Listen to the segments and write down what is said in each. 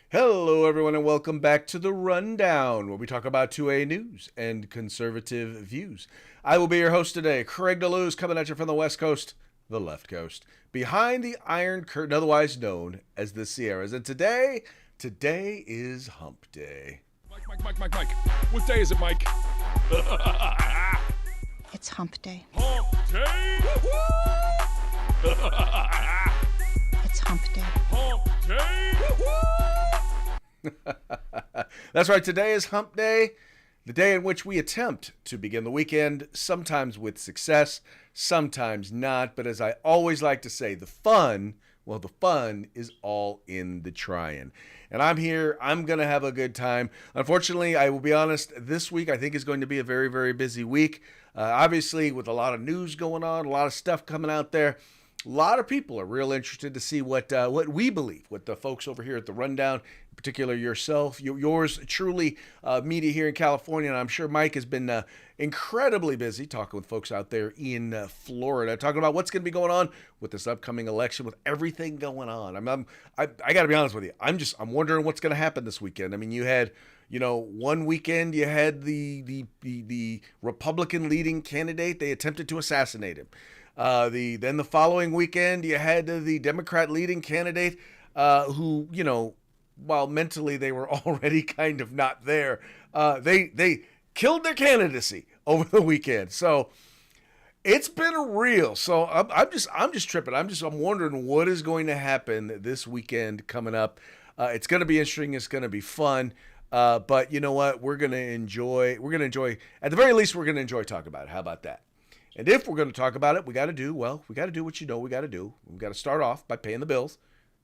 Hello, everyone, and welcome back to the Rundown, where we talk about 2A news and conservative views. I will be your host today, Craig DeLuz, coming at you from the West Coast, the left coast, behind the Iron Curtain, otherwise known as the Sierras. And today is Hump Day. Mike. What day is it, Mike? It's Hump Day. Hump Day! It's Hump Day. Hump Day! That's right, today is Hump Day, the day in which we attempt to begin the weekend, sometimes with success, sometimes not. But as I always like to say, the fun is all in the trying. And I'm here. I'm going to have a good time. Unfortunately, I will be honest, this week I think is going to be a very, very busy week. Obviously, with a lot of news going on, a lot of stuff coming out there. A lot of people are real interested to see what we believe, what the folks over here at the Rundown, in particular yourself, yours truly, media here in California, and I'm sure Mike has been incredibly busy talking with folks out there in Florida, talking about what's going to be going on with this upcoming election, with everything going on. I got to be honest with you, I'm wondering what's going to happen this weekend. I mean, you had, one weekend you had the Republican leading candidate. They attempted to assassinate him. Then the following weekend, you had the Democrat leading candidate who, while mentally they were already kind of not there, they killed their candidacy over the weekend. So it's been real. So I'm just tripping. I'm wondering what is going to happen this weekend coming up. It's going to be interesting. It's going to be fun. But you know what? We're going to enjoy. At the very least, we're going to enjoy talking about it. How about that? And if we're going to talk about it, we got to do what we got to do. We got to start off by paying the bills.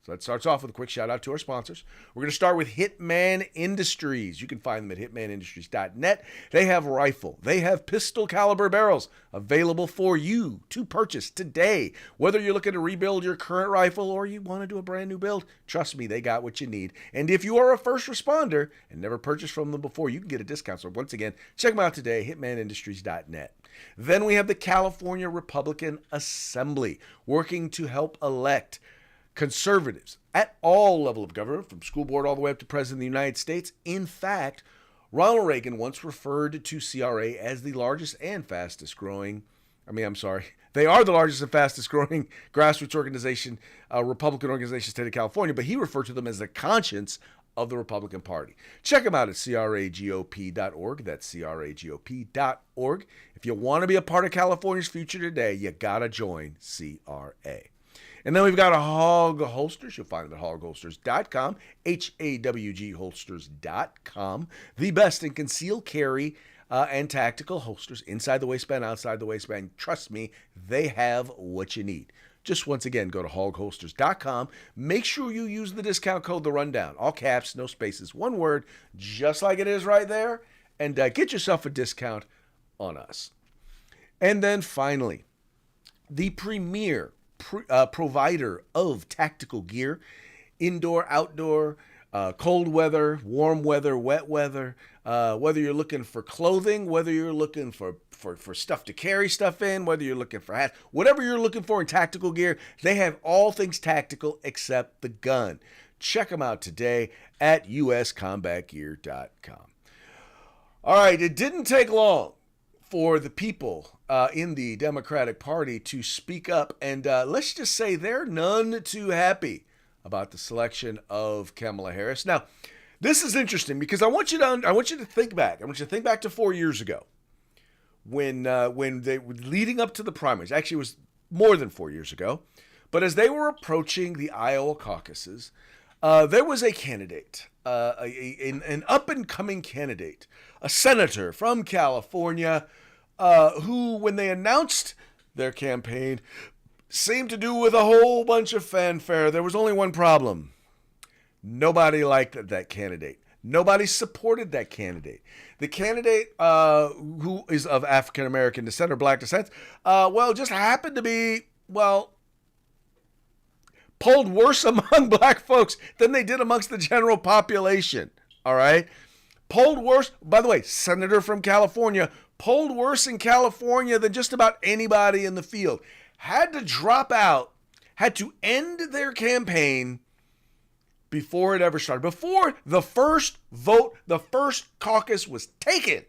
So that starts off with a quick shout out to our sponsors. We're going to start with Hitman Industries. You can find them at hitmanindustries.net. They have rifle, they have pistol caliber barrels available for you to purchase today. Whether you're looking to rebuild your current rifle or you want to do a brand new build, trust me, they got what you need. And if you are a first responder and never purchased from them before, you can get a discount. So once again, check them out today, hitmanindustries.net. Then we have the California Republican Assembly, working to help elect conservatives at all level of government, from school board all the way up to President of the United States. In fact, Ronald Reagan once referred to CRA as the largest and fastest growing, they are the largest and fastest growing grassroots organization, Republican organization, state of California, but he referred to them as the conscience of the Republican Party. Check them out at cragop.org. That's cragop.org. If you want to be a part of California's future today, you got to join CRA. And then we've got a Hog Holsters. You'll find them at hogholsters.com, HAWG holsters.com. The best in concealed carry and tactical holsters, inside the waistband, outside the waistband. Trust me, they have what you need. Just once again, go to hogholsters.com. Make sure you use the discount code The Rundown. All caps, no spaces, one word, just like it is right there. And get yourself a discount on us. And then finally, the premier provider of tactical gear, indoor, outdoor, cold weather, warm weather, wet weather, whether you're looking for clothing, whether you're looking for stuff to carry stuff in, whether you're looking for hats, whatever you're looking for in tactical gear, they have all things tactical except the gun. Check them out today at uscombatgear.com. All right, it didn't take long for the people in the Democratic Party to speak up, and let's just say they're none too happy about the selection of Kamala Harris. Now, this is interesting because I want you to think back. I want you to think back to 4 years ago when they were leading up to the primaries. Actually, it was more than 4 years ago, but as they were approaching the Iowa caucuses, there was a candidate, an up-and-coming candidate, a senator from California, who, when they announced their campaign, seemed to do with a whole bunch of fanfare. There was only one problem. Nobody liked that candidate. Nobody supported that candidate. The candidate, who is of African-American descent or black descent, just happened to be, polled worse among black folks than they did amongst the general population. All right? Polled worse, by the way, senator from California, polled worse in California than just about anybody in the field. Had to drop out, had to end their campaign before it ever started, before the first vote, the first caucus was taken,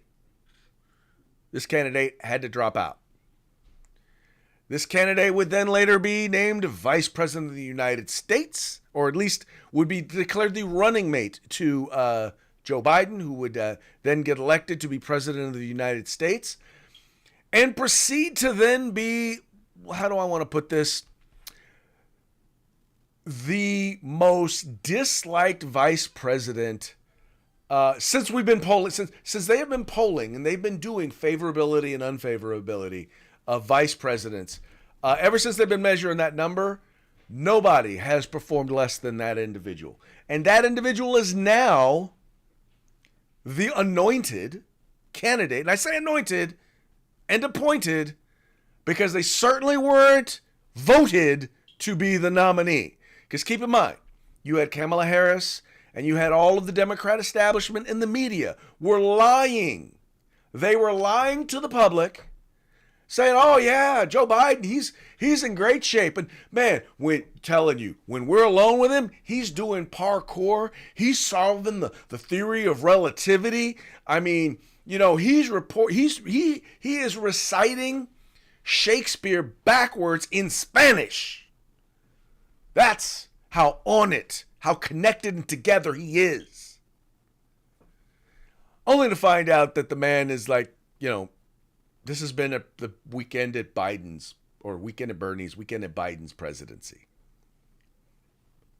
this candidate had to drop out. This candidate would then later be named Vice President of the United States, or at least would be declared the running mate to Joe Biden, who would then get elected to be President of the United States, and proceed to then be, how do I want to put this, the most disliked vice president since we've been polling, since they have been polling and they've been doing favorability and unfavorability of vice presidents. Ever since they've been measuring that number, nobody has performed less than that individual. And that individual is now the anointed candidate. And I say anointed and appointed because they certainly weren't voted to be the nominee. Because keep in mind, you had Kamala Harris and you had all of the Democrat establishment and the media were lying. They were lying to the public, saying, oh yeah, Joe Biden, he's in great shape. And man, when we're alone with him, he's doing parkour. He's solving the theory of relativity. I mean, you know, he is reciting Shakespeare backwards in Spanish. That's how on it, how connected and together he is. Only to find out that the man is like, you know, this has been the weekend at Biden's, or weekend at Bernie's, weekend at Biden's presidency.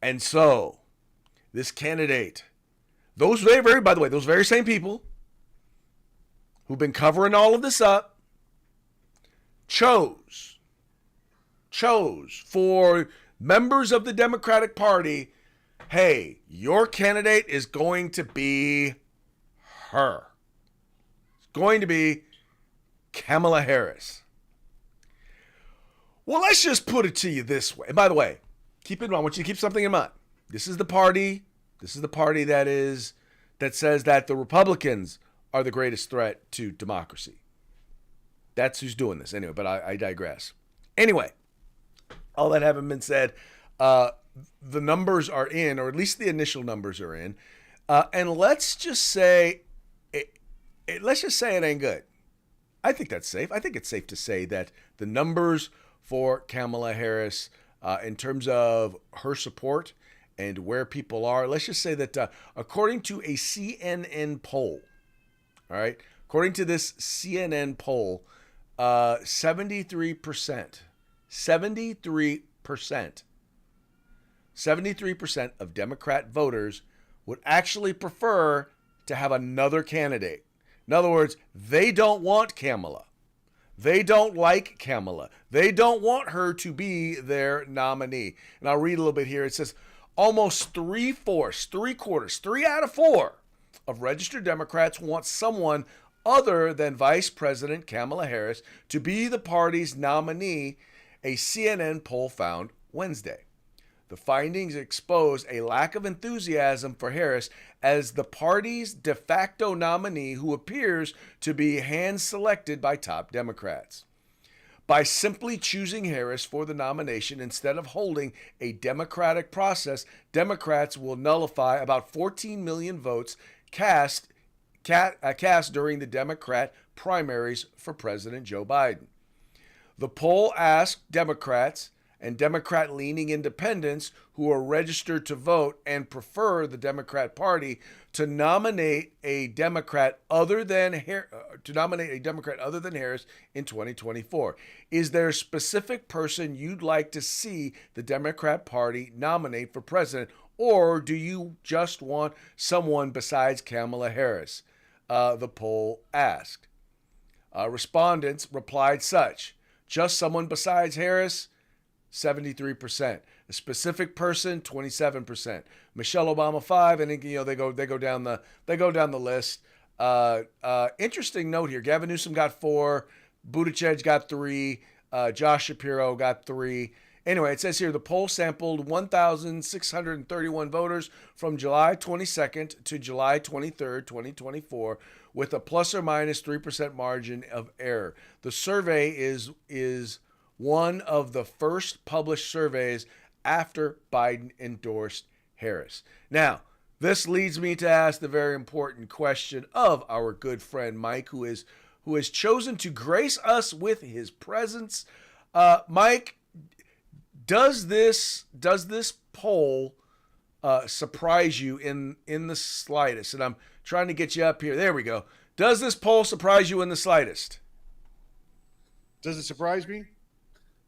And so, this candidate, those very same people who've been covering all of this up, chose for members of the Democratic Party, hey, your candidate is going to be her. It's going to be Kamala Harris. Well, let's just put it to you this way. And by the way, keep in mind, I want you to keep something in mind. This is the party that says that the Republicans are the greatest threat to democracy. That's who's doing this. Anyway, but I digress. Anyway, all that having been said, the numbers are in, or at least the initial numbers are in, and let's just say it ain't good. I think that's safe. I think it's safe to say that the numbers for Kamala Harris, in terms of her support and where people are, let's just say that according to a CNN poll, all right, according to this CNN poll, 73% of Democrat voters would actually prefer to have another candidate. In other words, they don't want Kamala. They don't like Kamala. They don't want her to be their nominee. And I'll read a little bit here. It says almost 3/4, 3 out of 4 of registered Democrats want someone other than Vice President Kamala Harris to be the party's nominee, a CNN poll found Wednesday. The findings expose a lack of enthusiasm for Harris as the party's de facto nominee who appears to be hand-selected by top Democrats. By simply choosing Harris for the nomination instead of holding a democratic process, Democrats will nullify about 14 million votes cast during the Democrat primaries for President Joe Biden. The poll asked Democrats and Democrat-leaning independents who are registered to vote and prefer the Democrat Party to nominate a Democrat other than Harris in 2024. Is there a specific person you'd like to see the Democrat Party nominate for president, or do you just want someone besides Kamala Harris? The poll asked. Respondents replied such: just someone besides Harris, 73%. A specific person, 27%. Michelle Obama, 5%, and they go down the list. Interesting note here: Gavin Newsom got 4%, Buttigieg got 3%, Josh Shapiro got 3%. Anyway, it says here the poll sampled 1,631 voters from July 22nd to July 23rd, 2024, with a plus or minus 3% margin of error. The survey is one of the first published surveys after Biden endorsed Harris. Now, this leads me to ask the very important question of our good friend Mike, who has chosen to grace us with his presence. Mike, does this poll surprise you in the slightest? And I'm trying to get you up here. There we go. Does this poll surprise you in the slightest? Does it surprise me?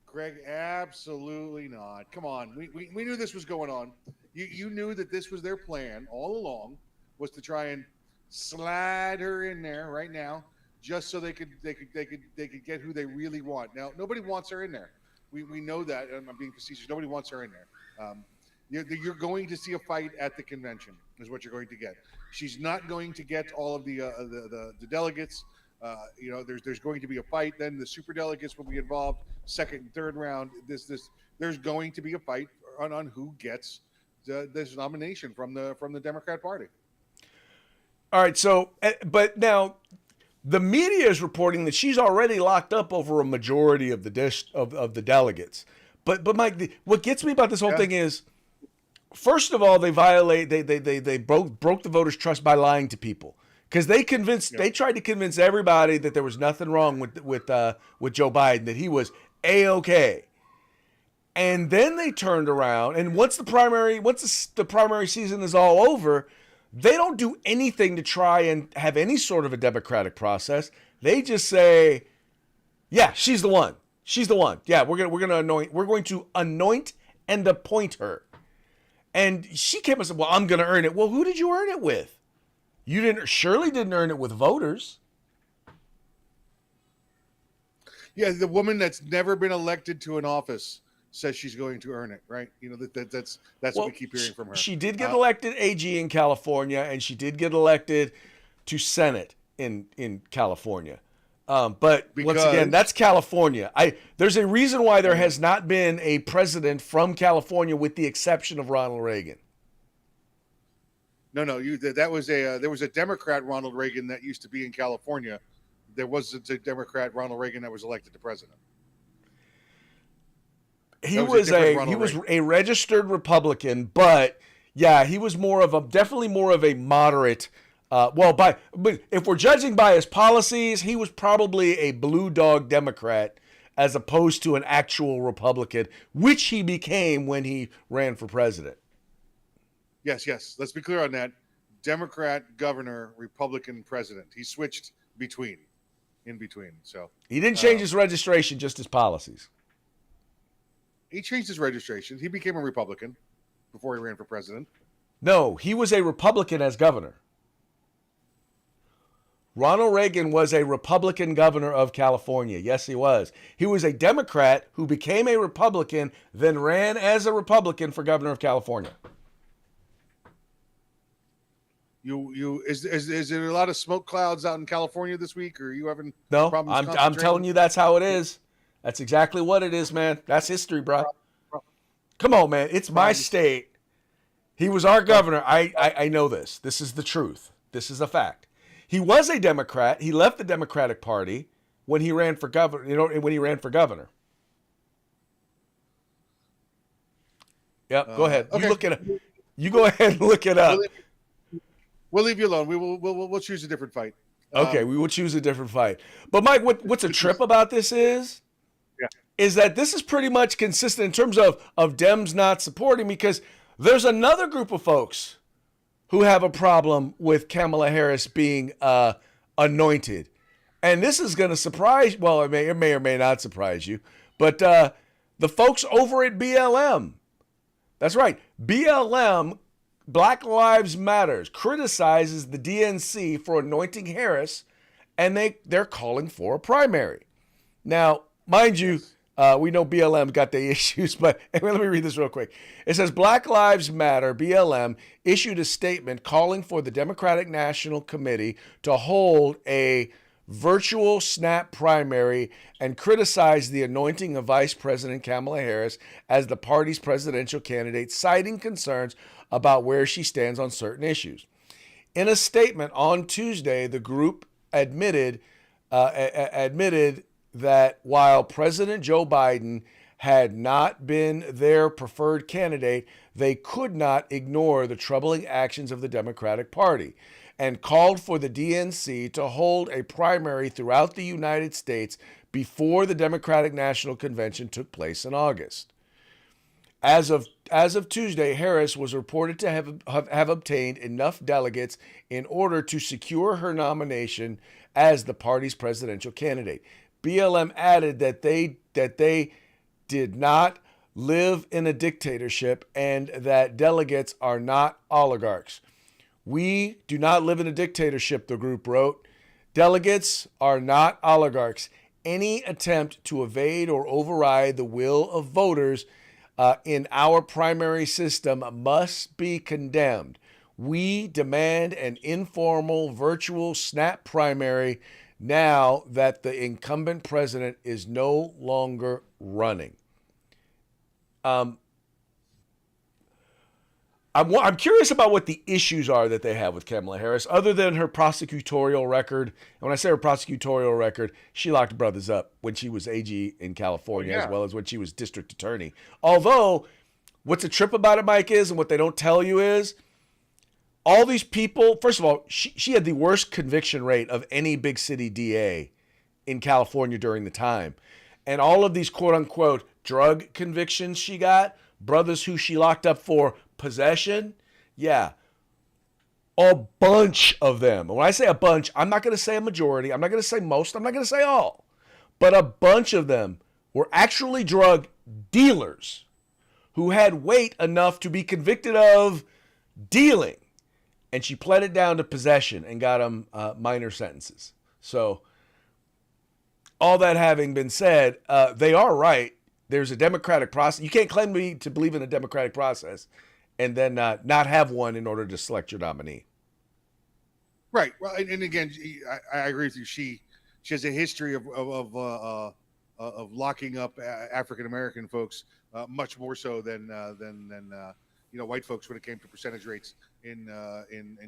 Greg, absolutely not. Come on. We knew this was going on. You knew that this was their plan all along, was to try and slide her in there right now, just so they could get who they really want. Now, nobody wants her in there. We know that, and I'm being facetious. Nobody wants her in there. You're going to see a fight at the convention, is what you're going to get. She's not going to get all of the delegates. There's going to be a fight. Then the super delegates will be involved. Second and third round. There's going to be a fight on who gets this nomination from the Democrat Party. All right. So, but now the media is reporting that she's already locked up over a majority of the delegates. But Mike, what gets me about this whole thing is, first of all, they broke the voters' trust by lying to people. Because they tried to convince everybody that there was nothing wrong with Joe Biden, that he was A-OK. And then they turned around, and once the primary season is all over, they don't do anything to try and have any sort of a democratic process. They just say, "Yeah, she's the one. She's the one. Yeah, we're going to anoint and appoint her." And she came and said, "Well, I'm going to earn it." Well, who did you earn it with? Shirley didn't earn it with voters. Yeah, the woman that's never been elected to an office says she's going to earn it, right? That's what we keep hearing from her. She did get elected AG in California, and she did get elected to Senate in California. But once again, that's California. There's a reason why there has not been a president from California, with the exception of Ronald Reagan. No, there was a Democrat Ronald Reagan that used to be in California. There wasn't a Democrat Ronald Reagan that was elected to president. He was a registered Republican, but yeah, he was definitely more of a moderate. But if we're judging by his policies, he was probably a blue dog Democrat as opposed to an actual Republican, which he became when he ran for president. Yes. Let's be clear on that. Democrat governor, Republican president. He switched in between. So he didn't change his registration, just his policies. He changed his registration. He became a Republican before he ran for president. No, he was a Republican as governor. Ronald Reagan was a Republican governor of California. Yes, he was. He was a Democrat who became a Republican, then ran as a Republican for governor of California. Is there a lot of smoke clouds out in California this week, or are you having problems? I'm telling you, that's how it is. That's exactly what it is, man. That's history, bro. Come on, man. It's my state. He was our governor. I know this. This is the truth. This is a fact. He was a Democrat. He left the Democratic Party when he ran for governor. When he ran for governor. Yep. Go ahead. Okay. You look it up. You go ahead and look it up. We'll leave you alone. We'll choose a different fight. Okay, we will choose a different fight. But Mike, what's a trip about this is that this is pretty much consistent in terms of Dems not supporting, because there's another group of folks who have a problem with Kamala Harris being anointed. And this is going to surprise, well, it may or may not surprise you, but the folks over at BLM, that's right, BLM, Black Lives Matters, criticizes the DNC for anointing Harris, and they're calling for a primary. Now, mind you, we know BLM got their issues, but anyway, let me read this real quick. It says, Black Lives Matter, BLM, issued a statement calling for the Democratic National Committee to hold a virtual snap primary and criticize the anointing of Vice President Kamala Harris as the party's presidential candidate, citing concerns about where she stands on certain issues. In a statement on Tuesday, the group admitted that while President Joe Biden had not been their preferred candidate, they could not ignore the troubling actions of the Democratic Party, and called for the DNC to hold a primary throughout the United States before the Democratic National Convention took place in August. As of Tuesday, Harris was reported to have obtained enough delegates in order to secure her nomination as the party's presidential candidate. BLM added that they did not live in a dictatorship and that delegates are not oligarchs. We do not live in a dictatorship, the group wrote. Delegates are not oligarchs. Any attempt to evade or override the will of voters in our primary system must be condemned. We demand an informal virtual snap primary now that the incumbent president is no longer running. I'm curious about what the issues are that they have with Kamala Harris, other than her prosecutorial record. And when I say her prosecutorial record, she locked brothers up when she was AG in California, as well as when she was district attorney. Although, what's a trip about it, Mike, is, and what they don't tell you is, all these people, first of all, she had the worst conviction rate of any big city DA in California during the time. And all of these quote-unquote drug convictions she got, brothers who she locked up for possession, a bunch of them. And when I say a bunch, I'm not going to say a majority. I'm not going to say most. I'm not going to say all. But a bunch of them were actually drug dealers who had weight enough to be convicted of dealing. And she pled it down to possession and got them minor sentences. So all that having been said, they are right. There's a democratic process. You can't claim to believe in a democratic process and then not have one in order to select your nominee. Right. Well, and again, I agree with you. She has a history of locking up African American folks much more so than white folks when it came to percentage rates in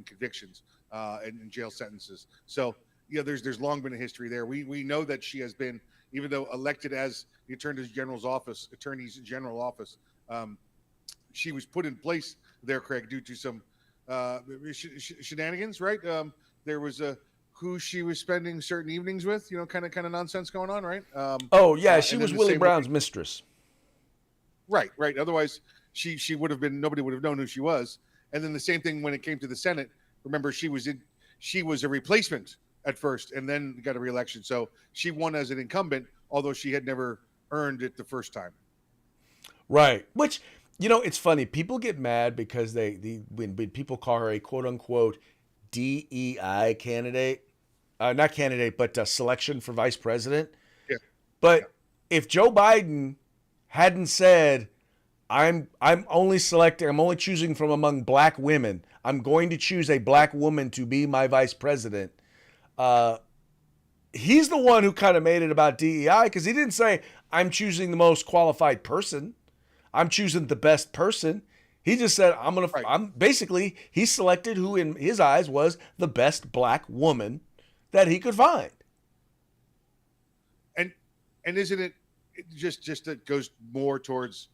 convictions and in jail sentences. So there's long been a history there. We know that she has been, even though elected as the Attorney General's office, she was put in place there, Craig, due to some shenanigans, right? There was who she was spending certain evenings with, kind of nonsense going on, right? She was Willie Brown's mistress. Right. Otherwise, she would have been, nobody would have known who she was. And then the same thing when it came to the Senate. Remember, she was a replacement at first and then got a re-election. So she won as an incumbent, although she had never earned it the first time. Right. Which, it's funny. People get mad because when people call her a quote unquote DEI candidate, not candidate, but selection for vice president. Yeah. But if Joe Biden hadn't said, I'm only choosing from among black women, I'm going to choose a black woman to be my vice president. He's the one who kind of made it about DEI because he didn't say, I'm choosing the most qualified person. I'm choosing the best person. He just said, he selected who in his eyes was the best black woman that he could find. And isn't it just that goes more towards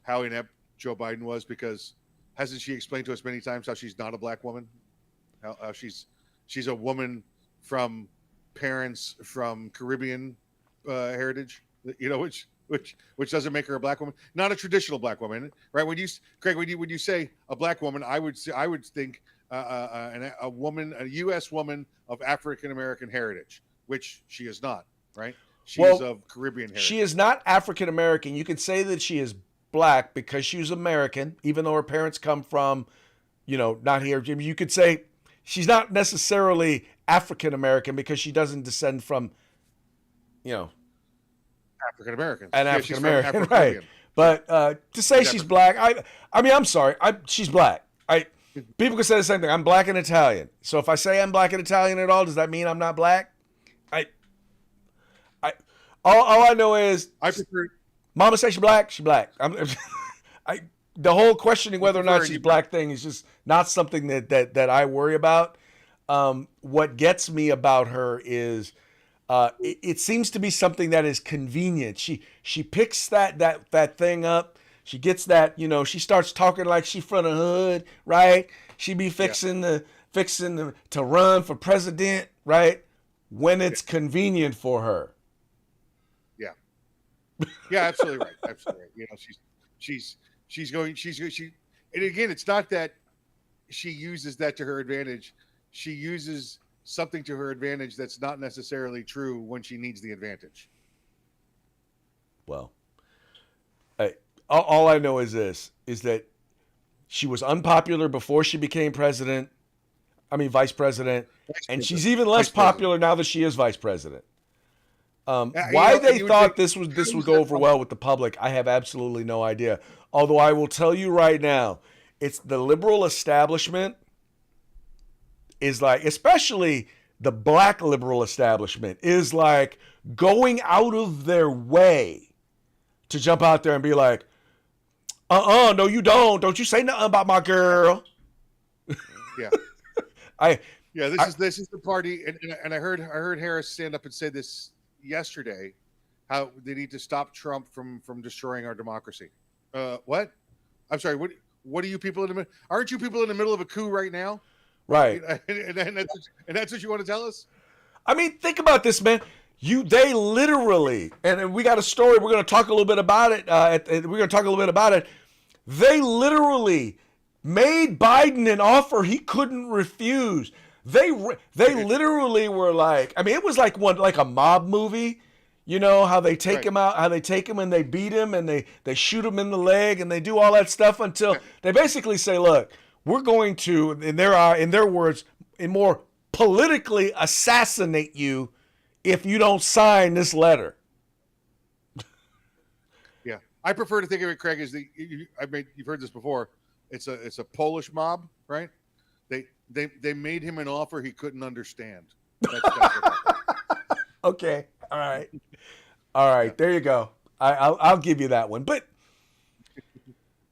how inept Joe Biden was, because hasn't she explained to us many times how she's not a black woman? How she's a woman from parents from Caribbean heritage, which doesn't make her a black woman, not a traditional black woman, right? When you say a black woman, I would think a woman, a U.S. woman of African American heritage, which she is not, right? She is of Caribbean heritage. She is not African American. You could say that she is black because she was American, even though her parents come from, not here. You could say she's not necessarily African American because she doesn't descend from, African American. An African American, right? But to say she's black, I'm sorry, she's black. People can say the same thing. I'm black and Italian. So if I say I'm black and Italian at all, does that mean I'm not black? All I know is I prefer. Mama says she's black. She's black. The whole questioning whether or not she's black thing is just not something that I worry about. What gets me about her is It seems to be something that is convenient. She picks that thing up. She gets that, she starts talking like she from the hood, right? She be fixing to run for president, right? When it's convenient for her. Yeah. Yeah, absolutely right. Absolutely right. And again, it's not that she uses that to her advantage. She uses something to her advantage that's not necessarily true when she needs the advantage. Well, all I know is that she was unpopular before she became vice president, and she's even less popular now that she is vice president. Why they thought this would go over well with the public, I have absolutely no idea. Although I will tell you right now, it's the liberal establishment is like, especially the black liberal establishment, is like going out of their way to jump out there and be like, no, you don't. Don't you say nothing about my girl. Yeah. This is the party, and I heard Harris stand up and say this yesterday, how they need to stop Trump from destroying our democracy. What? I'm sorry. What are you people in the middle? Aren't you people in the middle of a coup right now? Right. And that's what you want to tell us? I mean, think about this, man. They literally, and we got a story. We're going to talk a little bit about it. They literally made Biden an offer he couldn't refuse. They literally were like, I mean, it was like a mob movie. You know how they take him out, how they take him and they beat him and they shoot him in the leg and they do all that stuff until they basically say, look, we're going to, in their words, more politically assassinate you if you don't sign this letter. Yeah, I prefer to think of it, Craig, as you've heard this before. It's a Polish mob, right? They made him an offer he couldn't understand. That's okay, all right. There you go. I'll give you that one. But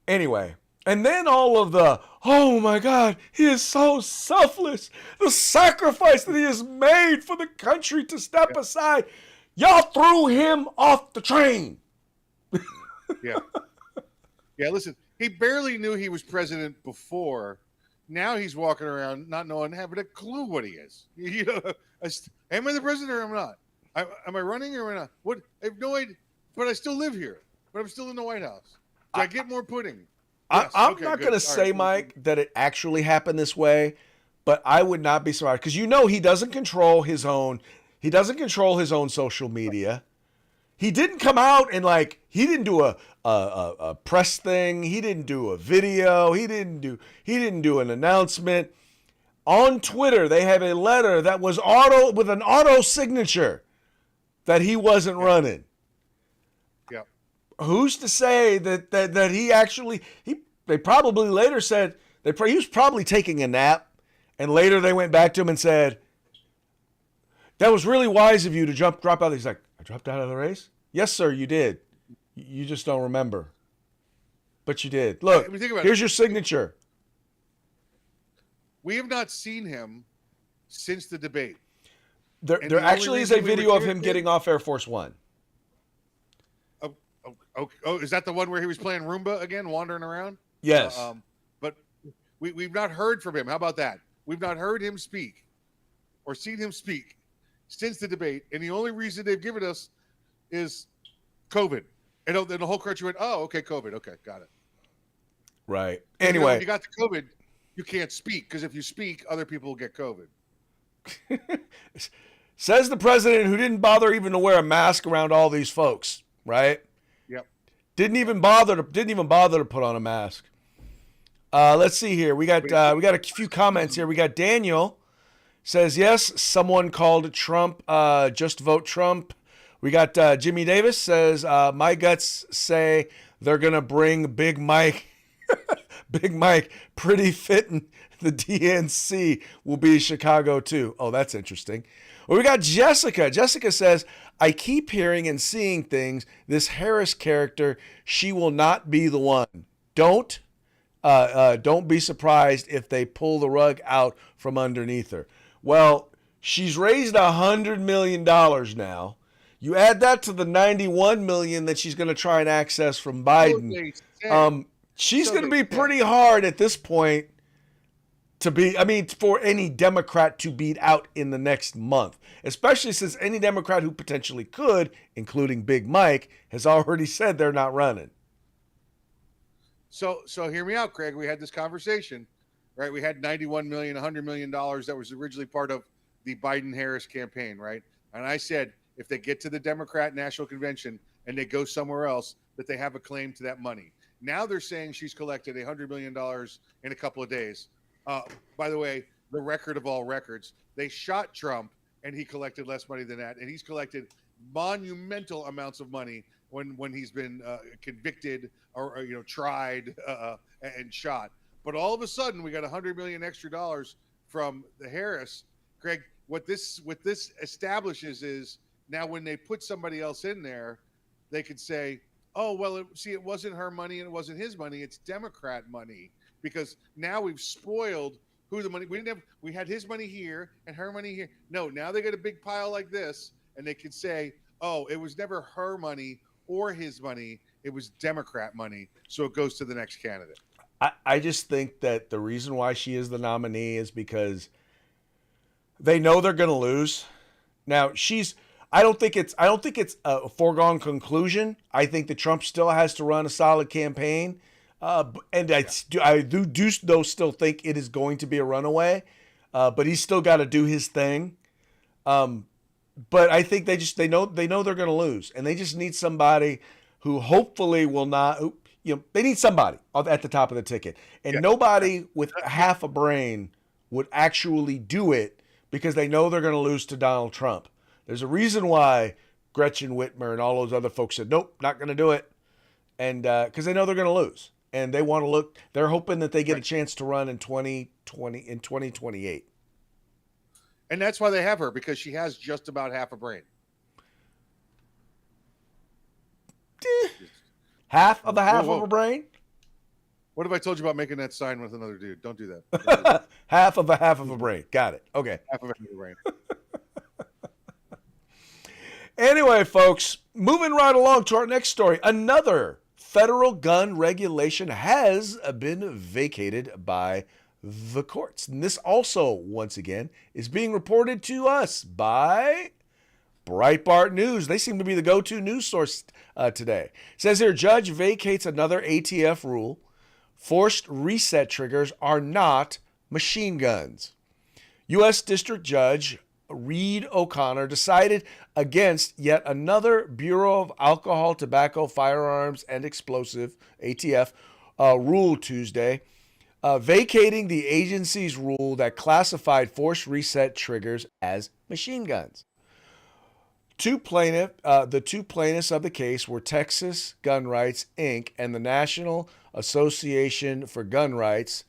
anyway. And then all of the, oh my God, he is so selfless. The sacrifice that he has made for the country to step aside. Y'all threw him off the train. Yeah. Yeah, listen, he barely knew he was president before. Now he's walking around not knowing, having a clue what he is. Am I the president or am I not? Am I running or am I not? What? I have no idea. But I still live here. But I'm still in the White House. Do I get more pudding? Yes. I'm not going to say, Mike, that it actually happened this way, but I would not be surprised because he doesn't control his own. He doesn't control his own social media. He didn't come out and he didn't do a press thing. He didn't do a video. He didn't do an announcement. On Twitter, they have a letter that was with an auto signature that he wasn't running. Who's to say that he actually they probably later said he was probably taking a nap, and later they went back to him and said, that was really wise of you to drop out. He's like, I dropped out of the race? Yes, sir, you did. You just don't remember. But you did. Look, here's your signature. We have not seen him since the debate. There actually is a video of him getting off Air Force One. Oh, is that the one where he was playing Roomba again, wandering around? Yes. But we've not heard from him. How about that? We've not heard him speak or seen him speak since the debate. And the only reason they've given us is COVID. And then the whole country went, oh, okay, COVID. Okay, got it. Right. Anyway. Anyway. When you got the COVID, you can't speak because if you speak, other people will get COVID. Says the president who didn't bother even to wear a mask around all these folks, right? Yep. Didn't even bother to put on a mask. Let's see here. We got a few comments here. We got Daniel says, yes, someone called Trump, just vote Trump. We got Jimmy Davis says, my guts say they're going to bring Big Mike. Big Mike, pretty fitting. The DNC will be Chicago too. Oh, that's interesting. Well, we got Jessica. Jessica says, I keep hearing and seeing things. This Harris character, she will not be the one. Don't be surprised if they pull the rug out from underneath her. Well, She's raised $100 million now. You add that to the $91 million that she's going to try and access from Biden. So they say. She's So going to they be say. pretty hard at this point for any Democrat to beat out in the next month, especially since any Democrat who potentially could, including Big Mike, has already said they're not running. So hear me out, Craig. We had this conversation, right? We had 91 million, $100 million that was originally part of the Biden-Harris campaign, right? And I said, if they get to the Democrat National Convention and they go somewhere else, that they have a claim to that money. Now they're saying she's collected $100 million in a couple of days. By the way, the record of all records, they shot Trump and he collected less money than that. And he's collected monumental amounts of money when he's been convicted or tried and shot. But all of a sudden, we got $100 million extra dollars from the Harris. Greg, what this establishes is now when they put somebody else in there, they could say, oh, well, it wasn't her money and it wasn't his money. It's Democrat money, because now we've spoiled who the money. We had his money here and her money here. No, now they got a big pile like this, and they can say, oh, it was never her money or his money. It was Democrat money. So it goes to the next candidate. I just think that the reason why she is the nominee is because they know they're going to lose. Now I don't think it's a foregone conclusion. I think that Trump still has to run a solid campaign. And I do still think it is going to be a runaway. But he's still got to do his thing. But I think they know they're going to lose, and they just need somebody who hopefully will not. They need somebody at the top of the ticket, and nobody with half a brain would actually do it because they know they're going to lose to Donald Trump. There's a reason why Gretchen Whitmer and all those other folks said nope, not going to do it, and because they know they're going to lose, and they want to look. They're hoping that they get a chance to run in 2028. And that's why they have her, because she has just about half a brain. Half of a brain? What if I told you about making that sign with another dude? Don't do that. Don't do that. half of a brain. Got it. Okay. Half of a brain. Anyway, folks, moving right along to our next story. Another federal gun regulation has been vacated by the courts. And this also, once again, is being reported to us by Breitbart News. They seem to be the go-to news source today. It says here, judge vacates another ATF rule. Forced reset triggers are not machine guns. U.S. District Judge Reed O'Connor decided against yet another Bureau of Alcohol, Tobacco, Firearms, and Explosive, ATF, rule Tuesday, vacating the agency's rule that classified forced reset triggers as machine guns. The two plaintiffs of the case were Texas Gun Rights, Inc. and the National Association for Gun Rights.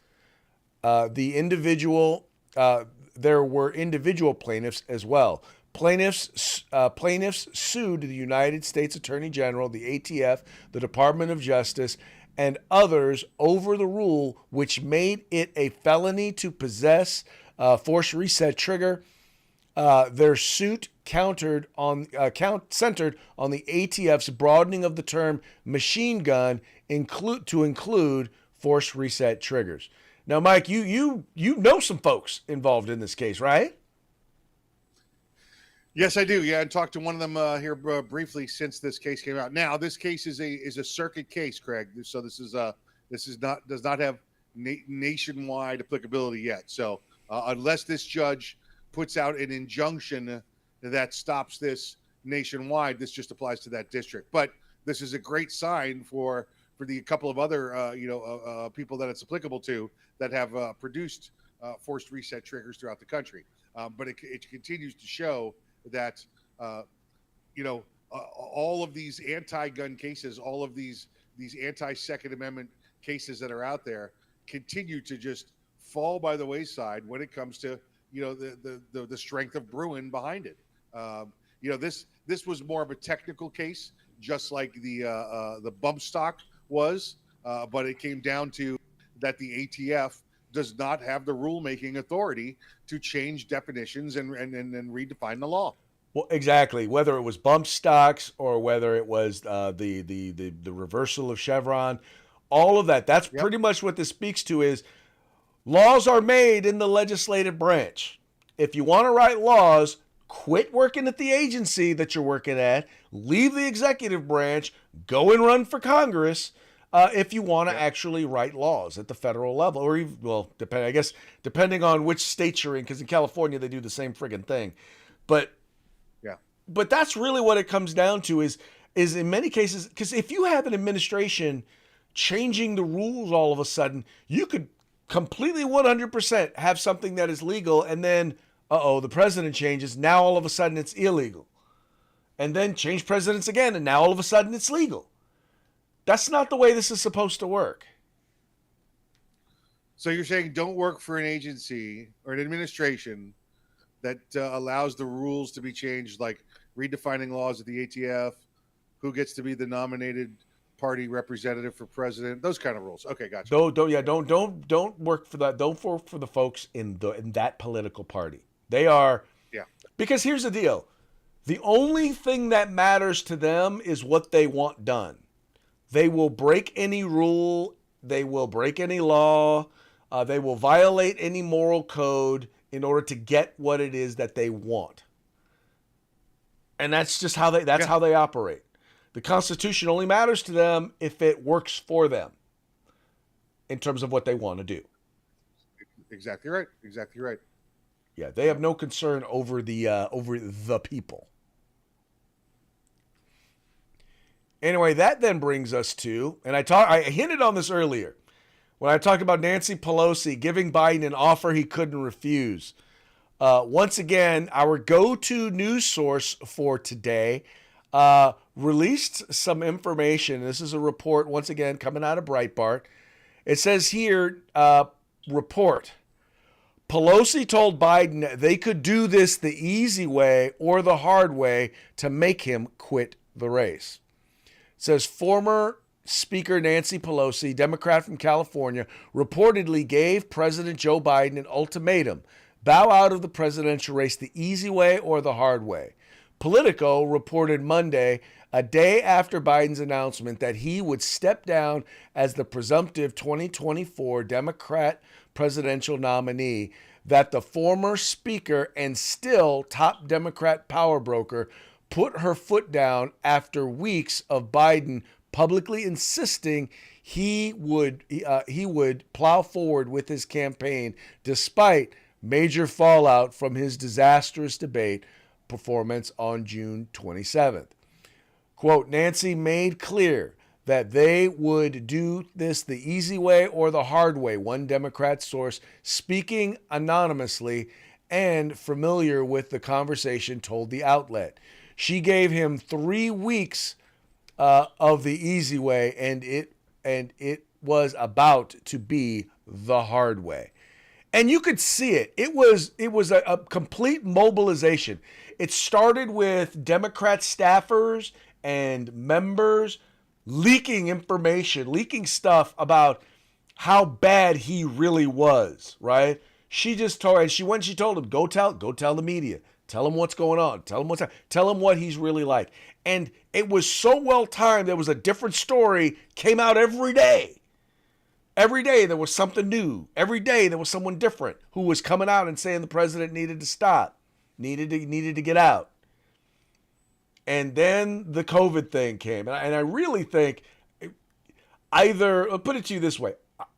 There were individual plaintiffs as well. Plaintiffs sued the United States Attorney General, the ATF, the Department of Justice, and others over the rule which made it a felony to possess a forced reset trigger. Their suit centered on the ATF's broadening of the term machine gun to include forced reset triggers. Now, Mike, you know some folks involved in this case, right? Yes, I do. Yeah, I talked to one of them here briefly since this case came out. Now, this case is a circuit case, Craig. So this does not have nationwide applicability yet. So unless this judge puts out an injunction that stops this nationwide, this just applies to that district. But this is a great sign for the couple of other people that it's applicable to that have produced forced reset triggers throughout the country. But it continues to show that all of these anti-gun cases, all of these anti-Second Amendment cases that are out there, continue to just fall by the wayside when it comes to the strength of Bruin behind it. This was more of a technical case, just like the bump stock was, but it came down to that the ATF does not have the rulemaking authority to change definitions and redefine the law. Well, exactly. Whether it was bump stocks or whether it was the reversal of Chevron, all of that. That's Yep. pretty much what this speaks to. Is laws are made in the legislative branch. If you want to write laws, quit working at the agency that you're working at. Leave the executive branch. Go and run for Congress. If you want to actually write laws at the federal level, or even, well, depending on which state you're in, because in California they do the same friggin' thing. But Yeah. but that's really what it comes down to is in many cases, because if you have an administration changing the rules all of a sudden, you could completely 100% have something that is legal, and then the president changes, now all of a sudden it's illegal, and then change presidents again, and now all of a sudden it's legal. That's not the way this is supposed to work. So you're saying don't work for an agency or an administration that allows the rules to be changed, like redefining laws at the ATF, who gets to be the nominated party representative for president, those kind of rules. Okay, gotcha. Don't work for that. Don't work for the folks in that political party. They are, Yeah. because here's the deal: the only thing that matters to them is what they want done. They will break any rule. They will break any law. They will violate any moral code in order to get what it is that they want. And that's just how they operate. The Constitution only matters to them if it works for them in terms of what they want to do. Exactly right. Exactly right. Yeah, they have no concern over the people. Anyway, that then brings us to, and I hinted on this earlier when I talked about Nancy Pelosi giving Biden an offer he couldn't refuse. Once again, our go-to news source for today released some information. This is a report, once again, coming out of Breitbart. It says here, report, Pelosi told Biden they could do this the easy way or the hard way to make him quit the race. It says former Speaker Nancy Pelosi, Democrat from California, reportedly gave President Joe Biden an ultimatum: bow out of the presidential race the easy way or the hard way. Politico reported Monday, a day after Biden's announcement that he would step down as the presumptive 2024 Democrat presidential nominee, that the former speaker and still top Democrat power broker put her foot down after weeks of Biden publicly insisting he would plow forward with his campaign despite major fallout from his disastrous debate performance on June 27th. Quote, Nancy made clear that they would do this the easy way or the hard way, one Democrat source speaking anonymously and familiar with the conversation told the outlet. She gave him 3 weeks of the easy way, and it was about to be the hard way. And you could see it. It was a complete mobilization. It started with Democrat staffers and members leaking information, leaking stuff about how bad he really was, right? She just told, and she told him, go tell the media. Tell him what's going on. Tell him what he's really like. And it was so well timed. There was a different story came out every day. Every day there was something new. Every day there was someone different who was coming out and saying the president needed to stop, needed to get out. And then the COVID thing came. And I really think I'll put it to you this way.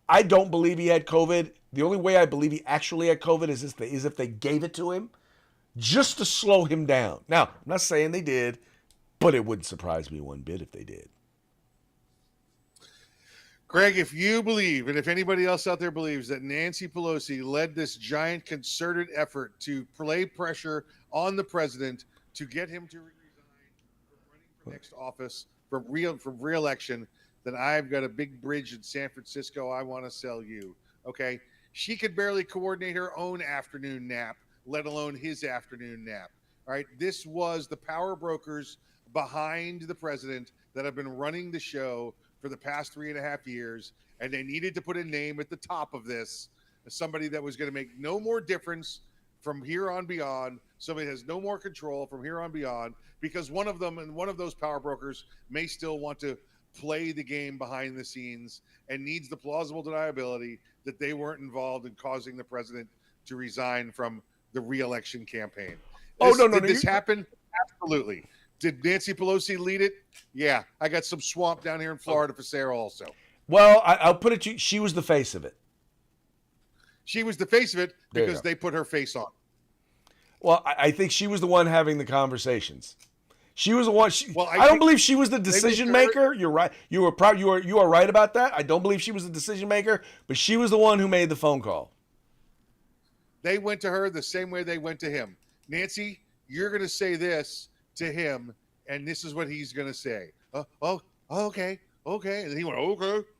I don't believe he had COVID. The only way I believe he actually had COVID is if they gave it to him just to slow him down. Now, I'm not saying they did, but it wouldn't surprise me one bit if they did. Greg, if you believe, and if anybody else out there believes, that Nancy Pelosi led this giant concerted effort to play pressure on the president to get him to resign from running for next office, from re-election, then I've got a big bridge in San Francisco I want to sell you. Okay? She could barely coordinate her own afternoon nap, let alone his afternoon nap. All right? This was the power brokers behind the president that have been running the show for the past 3.5 years, and they needed to put a name at the top of this somebody that was going to make no more difference from here on beyond. Somebody has no more control from here on beyond, because one of them and one of those power brokers may still want to play the game behind the scenes and needs the plausible deniability that they weren't involved in causing the president to resign from the re-election campaign. Did this happen? Absolutely. Did Nancy Pelosi lead it? Yeah. I got some swamp down here in Florida for Sarah also. Well, I'll put it to you, she was the face of it. She was the face of it because they put her face on. Well, I think she was the one having the conversations. She was the one. I don't believe she was the decision maker. You're right. You are right about that. I don't believe she was the decision maker, but she was the one who made the phone call. They went to her the same way they went to him. Nancy, you're going to say this to him, and this is what he's going to say. Okay. And he went,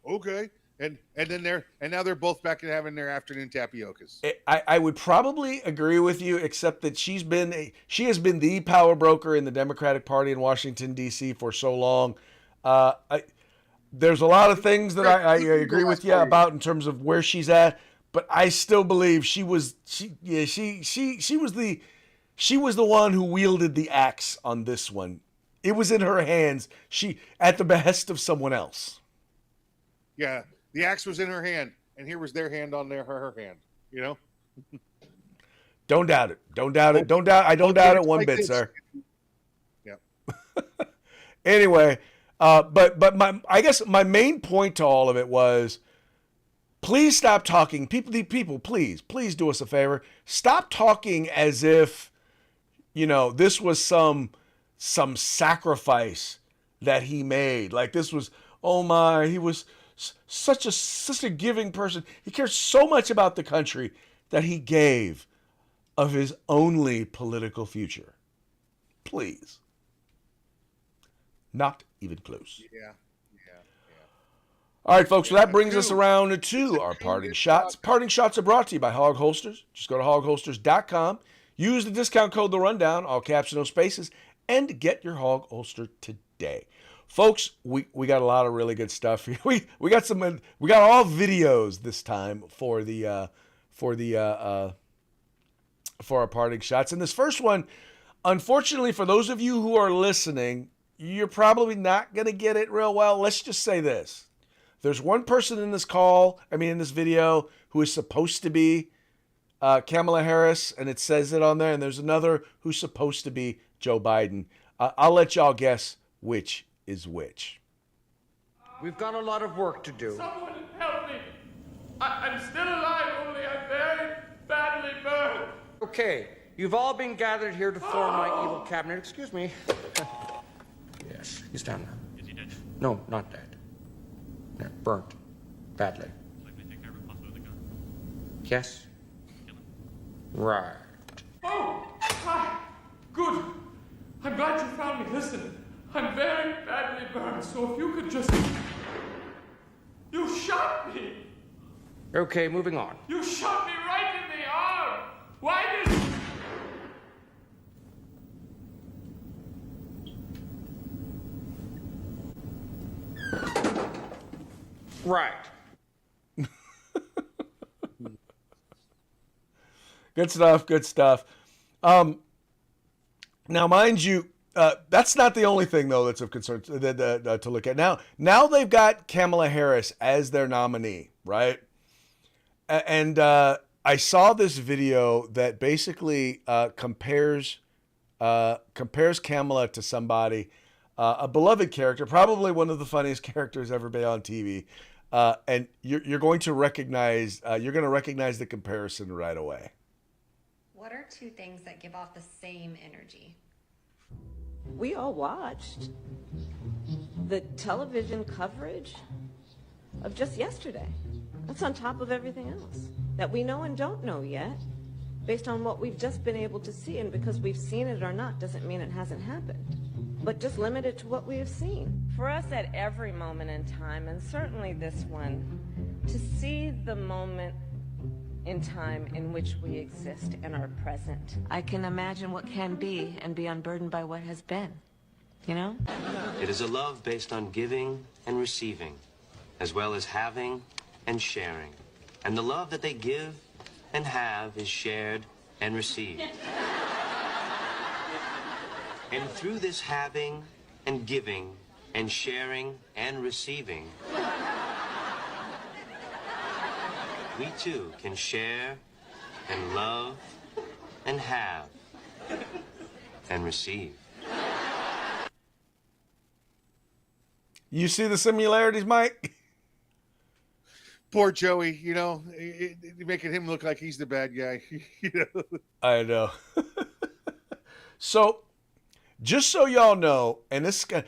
okay. And now they're both back to having their afternoon tapiocas. I would probably agree with you, except that she has been the power broker in the Democratic Party in Washington, D.C. for so long. There's a lot of things that I agree with you about in terms of where she's at, but I still believe she was the one who wielded the axe on this one. It was in her hands. She at the behest of someone else. Yeah. The axe was in her hand, and here was their hand on her hand. You know. Don't doubt it. I don't doubt it one bit, sir. Yeah. Anyway, but I guess my main point to all of it was, please stop talking. People, please do us a favor. Stop talking as if, this was some sacrifice that he made. Like this was, oh my, he was such a giving person. He cares so much about the country that he gave of his only political future. Please. Not even close. Yeah. All right, folks, so that brings us around to our parting shots. Parting shots are brought to you by Hog Holsters. Just go to hogholsters.com. Use the discount code The Rundown, all caps, no spaces, and get your hog holster today. Folks, we got a lot of really good stuff here. We got all videos this time for our parting shots. And this first one, unfortunately for those of you who are listening, you're probably not going to get it real well. Let's just say this. There's one person in this video who is supposed to be Kamala Harris, and it says it on there, and there's another who's supposed to be Joe Biden. I'll let y'all guess which is which. We've got a lot of work to do. Someone help me. I'm still alive, only I'm very badly burned. Okay, you've all been gathered here to form my evil cabinet. Excuse me. Yes, he's down now. Is he dead? No, not dead. No, burnt. Badly. Like they take care of it, possibly with a gun. Yes? Kill him. Right. Oh, hi. Good. I'm glad you found me. Listen, I'm very badly burned, so if you could just... You shot me. Okay, moving on. You shot me right in the arm. Why did... Right. Good stuff. Now, mind you, that's not the only thing, though, that's of concern to look at. Now they've got Kamala Harris as their nominee, right? And I saw this video that basically compares Kamala to somebody, a beloved character, probably one of the funniest characters ever been on TV. And you're going to recognize the comparison right away. What are two things that give off the same energy? We all watched the television coverage of just yesterday. That's on top of everything else that we know and don't know yet, based on what we've just been able to see. And because we've seen it or not doesn't mean it hasn't happened, but just limited to what we have seen. For us at every moment in time, and certainly this one, to see the moment in time in which we exist and are present. I can imagine what can be and be unburdened by what has been, you know? It is a love based on giving and receiving, as well as having and sharing. And the love that they give and have is shared and received. And through this having and giving and sharing and receiving, we too can share and love and have and receive. You see the similarities, Mike? Poor Joey, making him look like he's the bad guy. I know. So, just so y'all know, and this guy,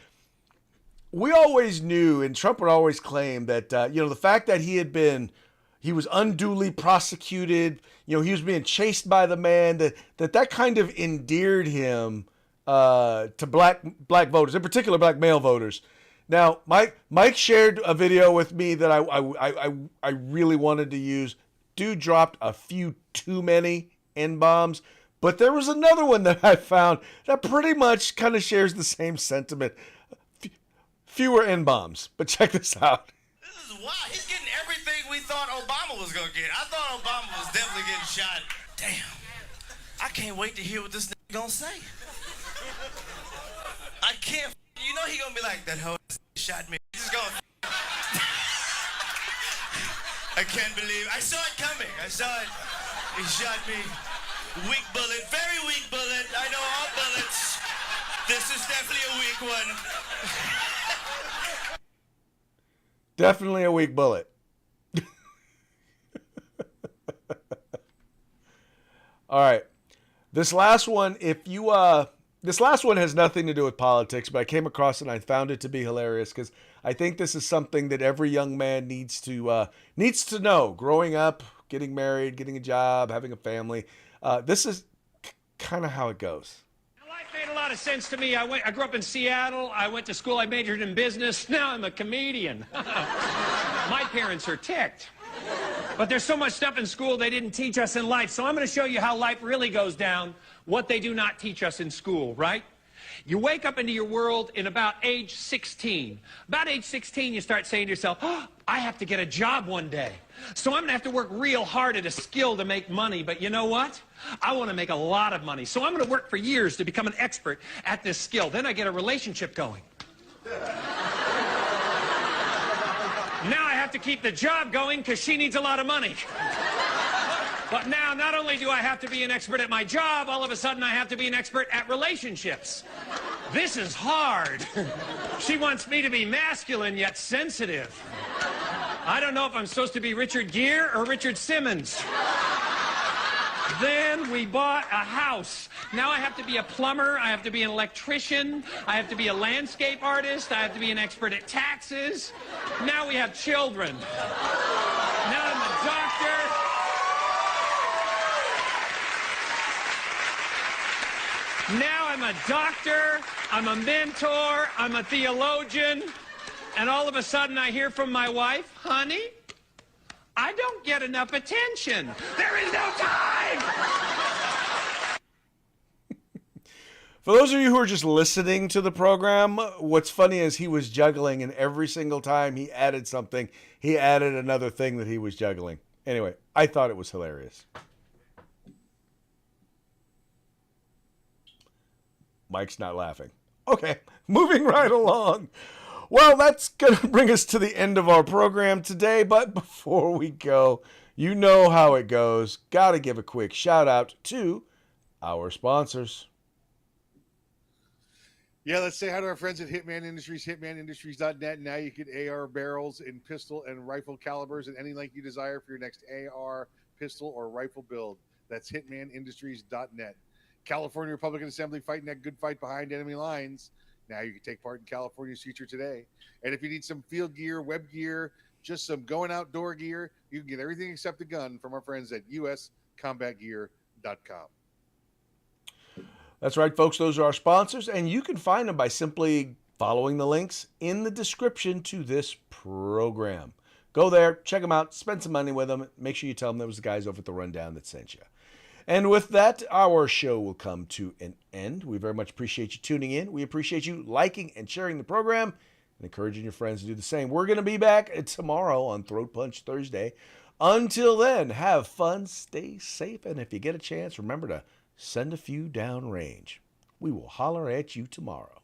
we always knew, and Trump would always claim that, the fact that he was unduly prosecuted, he was being chased by the man, that kind of endeared him to black voters, in particular black male voters. Now, Mike shared a video with me that I really wanted to use. Dude dropped a few too many N-bombs, but there was another one that I found that pretty much kind of shares the same sentiment. Fewer N-bombs, but check this out. This is wild. He's getting everything we thought Obama was going to get. I thought Obama was definitely getting shot. Damn. I can't wait to hear what this nigga going to say. I can't. You know he going to be like, that hoe shot me. He's just going. I can't believe. I saw it coming. I saw it. He shot me. Weak bullet. Very weak bullet. I know all bullets. This is definitely a weak one. Definitely a weak bullet. All right. This last one, this last one has nothing to do with politics, but I came across it and I found it to be hilarious because I think this is something that every young man needs to know. Growing up, getting married, getting a job, having a family. This is kind of how it goes. Life made a lot of sense to me. I grew up in Seattle. I went to school. I majored in business. Now I'm a comedian. My parents are ticked. But there's so much stuff in school they didn't teach us in life. So I'm going to show you how life really goes down, what they do not teach us in school, right? You wake up into your world in about age 16. About age 16, you start saying to yourself, oh, I have to get a job one day. So I'm going to have to work real hard at a skill to make money. But you know what? I want to make a lot of money. So I'm going to work for years to become an expert at this skill. Then I get a relationship going. Now I have to keep the job going because she needs a lot of money. But now, not only do I have to be an expert at my job, all of a sudden I have to be an expert at relationships. This is hard. She wants me to be masculine yet sensitive. I don't know if I'm supposed to be Richard Gere or Richard Simmons. Then we bought a house. Now I have to be a plumber, I have to be an electrician, I have to be a landscape artist, I have to be an expert at taxes. Now we have children. Now I'm a doctor. Now I'm a doctor, I'm a mentor, I'm a theologian, and all of a sudden I hear from my wife, honey, I don't get enough attention. There is no time! For those of you who are just listening to the program, what's funny is he was juggling, and every single time he added something, he added another thing that he was juggling. Anyway, I thought it was hilarious. Mike's not laughing. Okay, moving right along. Well, that's going to bring us to the end of our program today. But before we go, you know how it goes. Got to give a quick shout out to our sponsors. Yeah, let's say hi to our friends at Hitman Industries, hitmanindustries.net. Now you get AR barrels in pistol and rifle calibers at any length you desire for your next AR, pistol, or rifle build. That's hitmanindustries.net. California Republican Assembly fighting that good fight behind enemy lines. Now you can take part in California's future today. And if you need some field gear, web gear, just some going outdoor gear, you can get everything except a gun from our friends at uscombatgear.com. That's right, folks. Those are our sponsors, and you can find them by simply following the links in the description to this program. Go there, check them out, spend some money with them. Make sure you tell them that was the guys over at the Rundown that sent you. And with that, our show will come to an end. We very much appreciate you tuning in. We appreciate you liking and sharing the program and encouraging your friends to do the same. We're going to be back tomorrow on Throat Punch Thursday. Until then, have fun, stay safe, and if you get a chance, remember to send a few downrange. We will holler at you tomorrow.